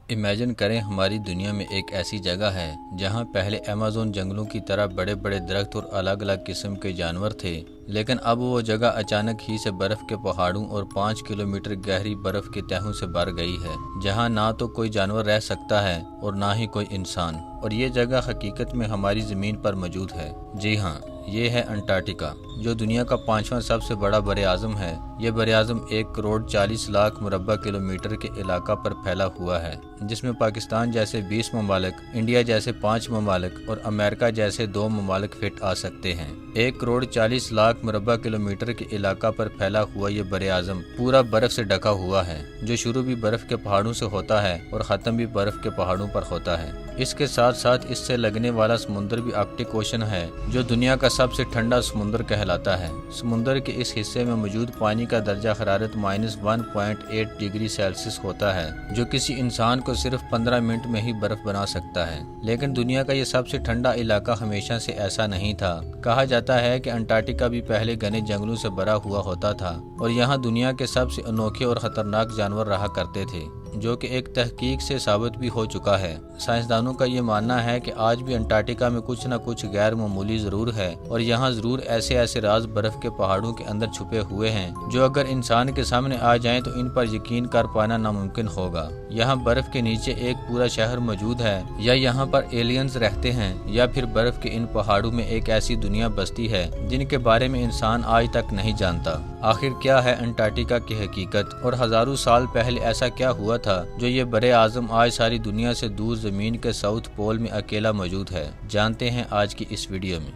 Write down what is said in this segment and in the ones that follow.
Imagine करें हमारी दुनिया में एक ऐसी जगह है जहां पहले अमेज़न जंगलों की तरह बड़े बड़े दरख्त और अलग अलग किस्म के जानवर थे, लेकिन अब वो जगह अचानक ही से बर्फ के पहाड़ों और 5 किलोमीटर गहरी बर्फ की तहों से भर गई है, जहां ना तो कोई जानवर रह सकता है और ना ही कोई इंसान। और ये जगह हकीकत में हमारी ज़मीन पर मौजूद है। जी हाँ, ये है अंटार्कटिका, जो दुनिया का 5वां सबसे बड़ा बर-ए-आज़म है। ये बर-ए-आज़म 1 करोड़ 40 लाख मुरब्बा किलोमीटर के इलाका पर फैला हुआ है, जिसमें पाकिस्तान जैसे 20 ममालिक, इंडिया जैसे 5 ममालिक और अमेरिका जैसे 2 ममालिक फिट आ सकते हैं। 1 करोड़ 40 लाख मुरब्बा किलोमीटर के इलाका पर फैला हुआ ये बर-ए-आज़म पूरा बर्फ से ढका हुआ है, जो शुरू भी बर्फ के पहाड़ों से होता है और ख़त्म भी बर्फ के पहाड़ों पर होता है। इसके साथ साथ इससे लगने वाला समुद्र भी आर्कटिक ओशन है, जो दुनिया का सबसे ठंडा समुद्र कहलाता है। समुद्र के इस हिस्से में मौजूद पानी का दर्जा हरारत -1.8 डिग्री सेल्सियस होता है, जो किसी इंसान को सिर्फ 15 मिनट में ही बर्फ बना सकता है। लेकिन दुनिया का ये सबसे ठंडा इलाका हमेशा से ऐसा नहीं था। कहा जाता है कि अंटार्कटिका भी पहले घने जंगलों से भरा हुआ होता था और यहाँ दुनिया के सबसे अनोखे और खतरनाक जानवर रहा करते थे, जो कि एक तहकीक से साबित भी हो चुका है। साइंसदानों का ये मानना है कि आज भी अंटार्कटिका में कुछ न कुछ गैर मामूली जरूर है और यहाँ जरूर ऐसे ऐसे राज बर्फ के पहाड़ों के अंदर छुपे हुए हैं, जो अगर इंसान के सामने आ जाएं तो इन पर यकीन कर पाना नामुमकिन होगा। यहाँ बर्फ के नीचे एक पूरा शहर मौजूद है, या यहाँ पर एलियंस रहते हैं, या फिर बर्फ के इन पहाड़ों में एक ऐसी दुनिया बसती है जिनके बारे में इंसान आज तक नहीं जानता। आखिर क्या है अंटार्कटिका की हकीकत और हजारों साल पहले ऐसा क्या हुआ था जो ये बर-ए-आज़म आज सारी दुनिया से दूर जमीन के साउथ पोल में अकेला मौजूद है। जानते हैं आज की इस वीडियो में।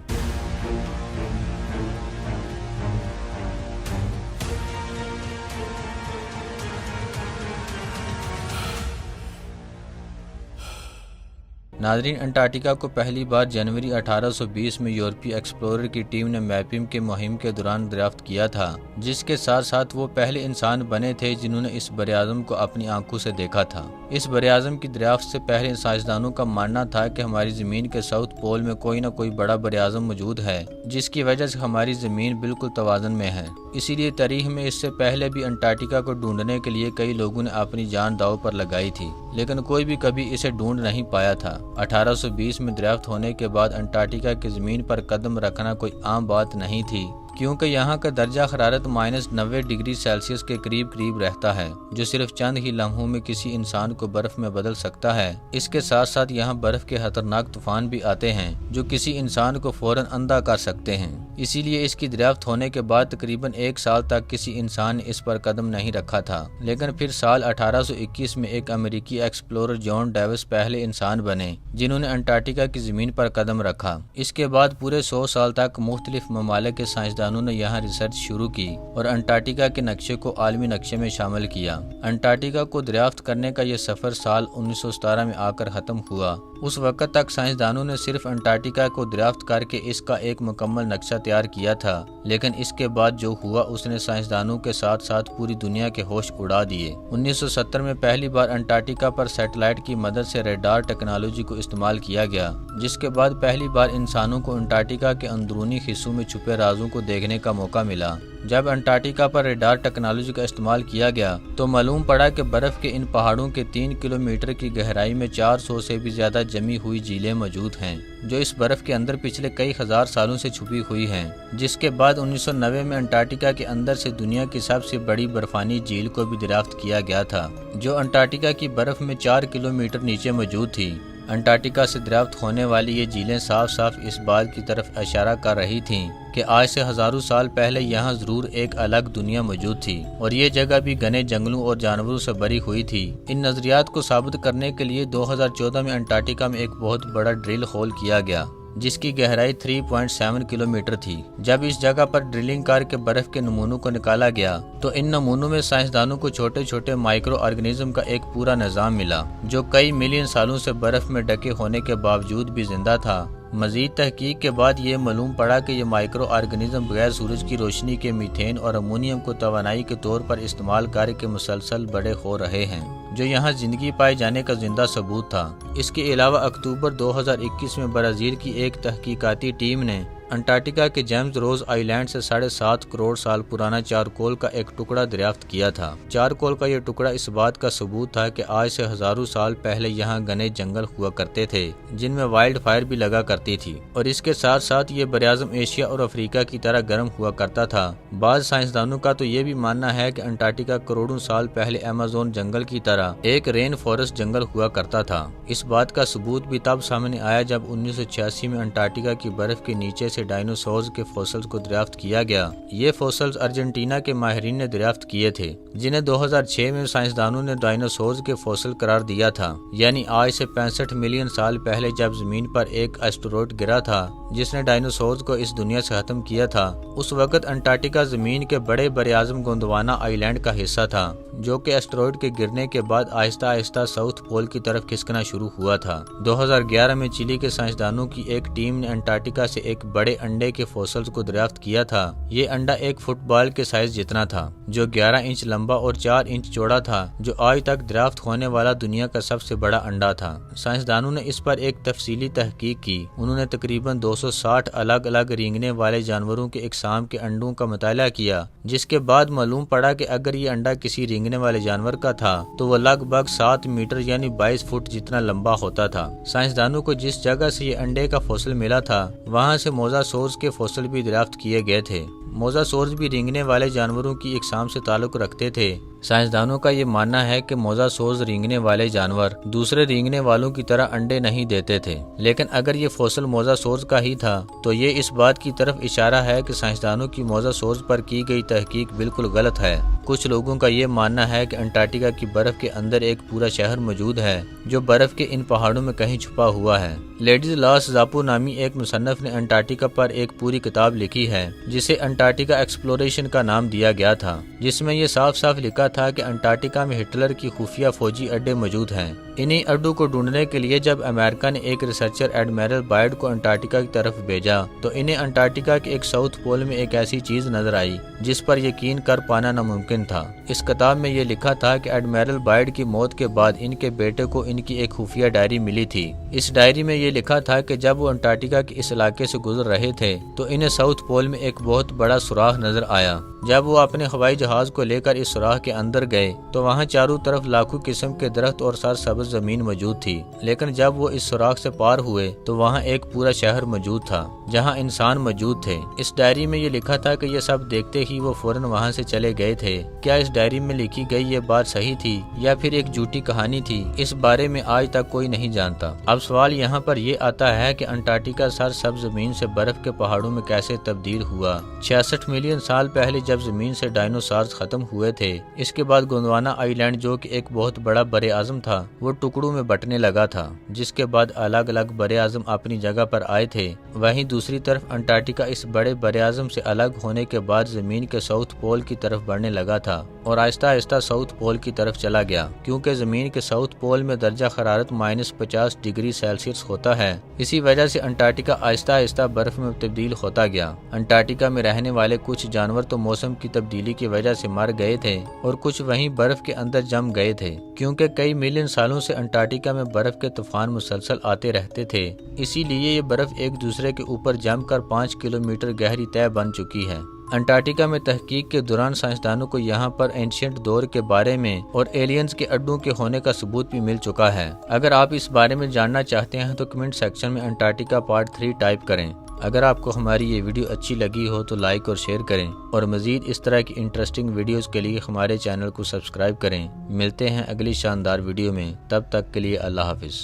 नाज़रीन, अंटार्कटिका को पहली बार जनवरी 1820 में यूरोपीय एक्सप्लोरर की टीम ने मैपिंग के मुहिम के दौरान दरियाफ्त किया था, जिसके साथ साथ वो पहले इंसान बने थे जिन्होंने इस बर-ए-आज़म को अपनी आंखों से देखा था। इस बर-ए-आज़म की दरियाफ्त से पहले साइंसदानों का मानना था कि हमारी ज़मीन के साउथ पोल में कोई न कोई बड़ा बर-ए-आज़म मौजूद है, जिसकी वजह से हमारी ज़मीन बिल्कुल तवाज़ुन में है। इसीलिए तारीख में इससे पहले भी अंटार्कटिका को ढूंढने के लिए कई लोगों ने अपनी जान दांव पर लगाई थी, लेकिन कोई भी कभी इसे ढूंढ नहीं पाया था। 1820 में दरियाफ्त होने के बाद अंटार्कटिका की ज़मीन पर कदम रखना कोई आम बात नहीं थी, क्योंकि यहाँ का दर्जा हरारत -90 डिग्री सेल्सियस के करीब करीब रहता है, जो सिर्फ चंद ही लम्हों में किसी इंसान को बर्फ में बदल सकता है। इसके साथ साथ यहाँ बर्फ के खतरनाक तूफान भी आते हैं, जो किसी इंसान को फौरन अंधा कर सकते हैं। इसीलिए इसकी दरियाफ्त होने के बाद तकरीबन 1 साल तक किसी इंसान ने इस पर कदम नहीं रखा था। लेकिन फिर साल 1821 में एक अमेरिकी एक्सप्लोरर जॉन डेविस पहले इंसान बने जिन्होंने अंटार्कटिका की ज़मीन पर कदम रखा। इसके बाद पूरे 100 साल तक मुख्तलिफ ममालिक के साइंसदानों ने यहाँ रिसर्च शुरू की और अंटार्कटिका के नक्शे को आलमी नक्शे में शामिल किया। अंटार्कटिका को दरियाफ्त करने का यह सफर साल 1917 में आकर खत्म हुआ। उस वक्त तक साइंसदानों ने सिर्फ अंटार्कटिका को दरियाफ्त करके इसका एक मुकम्मल नक्शा तैयार किया था, लेकिन इसके बाद जो हुआ उसने साइंसदानों के साथ साथ पूरी दुनिया के होश उड़ा दिए। 1970 में पहली बार अंटार्कटिका पर सैटेलाइट की मदद से रेडार टेक्नोलॉजी को इस्तेमाल किया गया, जिसके बाद पहली बार इंसानों को अंटार्कटिका के अंदरूनी हिस्सों में छुपे राजों को देखने का मौका मिला। जब अंटार्कटिका पर रेडार टेक्नोलॉजी का इस्तेमाल किया गया तो मालूम पड़ा कि बर्फ के इन पहाड़ों के 3 किलोमीटर की गहराई में 400 से भी ज्यादा जमी हुई झीलें मौजूद हैं, जो इस बर्फ के अंदर पिछले कई हजार सालों से छुपी हुई हैं। जिसके बाद 1990 में अंटार्कटिका के अंदर से दुनिया की सबसे बड़ी बर्फानी झील को भी दरियाफ्त किया गया था, जो अंटार्कटिका की बर्फ में 4 किलोमीटर नीचे मौजूद थी। अंटार्कटिका से दरियाफ्त होने वाली ये झीलें साफ साफ इस बात की तरफ इशारा कर रही थीं कि आज से हजारों साल पहले यहाँ जरूर एक अलग दुनिया मौजूद थी और ये जगह भी घने जंगलों और जानवरों से भरी हुई थी। इन नजरियात को साबित करने के लिए 2014 में अंटार्कटिका में एक बहुत बड़ा ड्रिल होल किया गया, जिसकी गहराई 3.7 किलोमीटर थी। जब इस जगह पर ड्रिलिंग करके बर्फ के नमूनों को निकाला गया तो इन नमूनों में साइंसदानों को छोटे छोटे माइक्रो ऑर्गेनिज्म का एक पूरा निजाम मिला, जो कई मिलियन सालों से बर्फ में ढके होने के बावजूद भी जिंदा था। मजीद तहकीक के बाद ये मालूम पड़ा कि ये माइक्रो ऑर्गेनिज्म बगैर सूरज की रोशनी के मीथेन और अमोनियम को तवानाई के तौर पर इस्तेमाल करके मुसलसल बड़े हो रहे हैं, जो यहाँ जिंदगी पाए जाने का जिंदा सबूत था। इसके अलावा अक्टूबर 2021 में ब्राज़ील की एक तहकीकाती टीम ने انٹارکٹیکا کے جیمز روز آئی لینڈ سے 7.5 کروڑ سال پرانا چارکول کا ایک ٹکڑا دریافت کیا تھا۔ چارکول کا یہ ٹکڑا اس بات کا ثبوت تھا کہ آج سے ہزاروں سال پہلے یہاں گھنے جنگل ہوا کرتے تھے جن میں وائلڈ فائر بھی لگا کرتی تھی، اور اس کے ساتھ ساتھ یہ براعظم ایشیا اور افریقہ کی طرح گرم ہوا کرتا تھا۔ بعض سائنسدانوں کا تو یہ بھی ماننا ہے کہ انٹارکٹیکا کروڑوں سال پہلے ایمیزون جنگل کی طرح ایک رین فارسٹ جنگل ہوا کرتا تھا۔ اس بات کا ثبوت بھی تب سامنے آیا جب 1986 میں انٹارکٹیکا کی برف کے نیچے سے ڈائنوسورز کے فوسلز کو دریافت کیا گیا۔ یہ فوسلز ارجنٹینا کے ماہرین نے دریافت کیے تھے، جنہیں 2006 میں سائنسدانوں نے ڈائنوسورز کے فوسل قرار دیا تھا، یعنی آج سے 65 ملین سال پہلے جب زمین پر ایک اسٹروئڈ گرا تھا جس نے ڈائنوسورز کو اس دنیا سے ختم کیا تھا۔ اس وقت انٹارکٹیکا زمین کے بڑے براعظم گوندوانا آئی لینڈ کا حصہ تھا، جو کہ اسٹروئڈ کے گرنے کے بعد آہستہ آہستہ ساؤتھ پول کی طرف کھسکنا شروع ہوا تھا۔ 2011 میں چلی کے سائنسدانوں کی ایک ٹیم نے انٹارکٹیکا سے ایک بڑے انڈے کے فوسلز کو دریافت کیا تھا۔ یہ انڈا ایک فٹ بال کے سائز جتنا تھا، جو 11 انچ لمبا اور 4 انچ چوڑا تھا، جو آج تک دریافت ہونے والا دنیا کا سب سے بڑا انڈا تھا۔ سائنسدانوں نے اس پر ایک تفصیلی تحقیق کی۔ انہوں نے تقریباً 260 الگ الگ رینگنے والے جانوروں کے اقسام کے انڈوں کا مطالعہ کیا، جس کے بعد معلوم پڑا کہ اگر یہ انڈا کسی رینگنے والے جانور کا تھا تو وہ لگ بھگ 7 میٹر یعنی 22 فٹ جتنا لمبا ہوتا تھا۔ سائنسدانوں کو جس جگہ سے یہ انڈے کا فوسل ملا تھا وہاں سے موزاسورز کے فوسل بھی دریافت کیے گئے تھے۔ موزاسورز بھی رینگنے والے جانوروں کی اقسام سے تعلق رکھتے تھے۔ سائنسدانوں کا یہ ماننا ہے کہ موزاسورز رینگنے والے جانور دوسرے رینگنے والوں کی طرح انڈے نہیں دیتے تھے، لیکن اگر یہ فوسل موزاسورز کا ہی تھا تو یہ اس بات کی طرف اشارہ ہے کہ سائنسدانوں کی موزاسورز پر کی گئی تحقیق بالکل غلط ہے۔ کچھ لوگوں کا یہ ماننا ہے کہ انٹارکٹیکا کی برف کے اندر ایک پورا شہر موجود ہے جو برف کے ان پہاڑوں میں کہیں چھپا ہوا ہے۔ لیڈیز لاس زاپو نامی ایک مصنف نے انٹارکٹیکا پر ایک پوری کتاب لکھی ہے جسے انٹارکٹیکا ایکسپلوریشن کا نام دیا گیا تھا، جس میں یہ صاف صاف لکھا تھا کہ انٹارکٹیکا میں ہٹلر کی خفیہ فوجی اڈے موجود ہیں۔ انہی اڈوں کو ڈھونڈنے کے لیے جب امریکہ نے ایک ریسرچر ایڈمرل بائرڈ کو انٹارکٹیکا کی طرف بھیجا تو انہیں انٹارکٹیکا کے ایک ساؤتھ پول میں ایک ایسی چیز نظر آئی جس پر یقین کر پانا ناممکن تھا۔ اس کتاب میں یہ لکھا تھا کہ ایڈمرل بائرڈ کی موت کے بعد ان کے بیٹے کو ان کی ایک خفیہ ڈائری ملی تھی۔ اس ڈائری میں یہ لکھا تھا کہ جب وہ انٹارکٹیکا کے اس علاقے سے گزر رہے تھے تو انہیں ساؤتھ پول میں ایک بہت بڑا سوراخ نظر آیا۔ جب وہ اپنے ہوائی جہاز کو لے کر اس سوراخ کے اندر گئے تو وہاں چاروں طرف لاکھوں قسم کے درخت اور سرسبز زمین موجود تھی، لیکن جب وہ اس سوراخ سے پار ہوئے تو وہاں ایک پورا شہر موجود تھا جہاں انسان موجود تھے۔ اس ڈائری میں یہ لکھا تھا کہ یہ سب دیکھتے ہی وہ فوراً وہاں سے چلے گئے تھے۔ کیا اس ڈائری میں لکھی گئی یہ بات صحیح تھی یا پھر ایک جھوٹی کہانی تھی، اس بارے میں آج تک کوئی نہیں جانتا۔ اب سوال یہاں پر یہ آتا ہے کہ انٹارکٹیکا سرسبز زمین سے برف کے پہاڑوں میں کیسے تبدیل ہوا؟ 66 ملین سال پہلے جب زمین سے ڈائنوسارز ختم ہوئے تھے، اس کے بعد گوندوانا آئی لینڈ جو کہ ایک بہت بڑا بر اعظم تھا وہ ٹکڑوں میں بٹنے لگا تھا، جس کے بعد الگ الگ بر اعظم اپنی جگہ پر آئے تھے۔ وہیں دوسری طرف انٹارکٹیکا اس بڑے بر اعظم سے الگ ہونے کے بعد زمین کے ساؤتھ پول کی طرف بڑھنے لگا تھا اور آہستہ آہستہ ساؤتھ پول کی طرف چلا گیا۔ کیونکہ زمین کے ساؤتھ پول میں درجہ حرارت -50 ڈگری سیلسیس ہوتا ہے، اسی وجہ سے انٹارکٹیکا آہستہ آہستہ برف میں تبدیل ہوتا گیا۔ انٹارکٹیکا میں رہنے والے کچھ جانور تو موسم کی تبدیلی کی وجہ سے مر گئے تھے اور کچھ وہیں برف کے اندر جم گئے تھے، کیونکہ کئی ملین سالوں سے انٹارکٹیکا میں برف کے طوفان مسلسل آتے رہتے تھے، اسی لیے یہ برف ایک دوسرے کے اوپر جم کر 5 کلومیٹر گہری تہ بن چکی ہے۔ انٹارکٹیکا میں تحقیق کے دوران سائنسدانوں کو یہاں پر اینشینٹ دور کے بارے میں اور ایلینز کے اڈوں کے ہونے کا ثبوت بھی مل چکا ہے۔ اگر آپ اس بارے میں جاننا چاہتے ہیں تو کمنٹ سیکشن میں انٹارکٹیکا پارٹ 3 ٹائپ کریں۔ اگر آپ کو ہماری یہ ویڈیو اچھی لگی ہو تو لائک اور شیئر کریں، اور مزید اس طرح کی انٹرسٹنگ ویڈیوز کے لیے ہمارے چینل کو سبسکرائب کریں۔ ملتے ہیں اگلی شاندار ویڈیو میں، تب تک کے لیے اللہ حافظ۔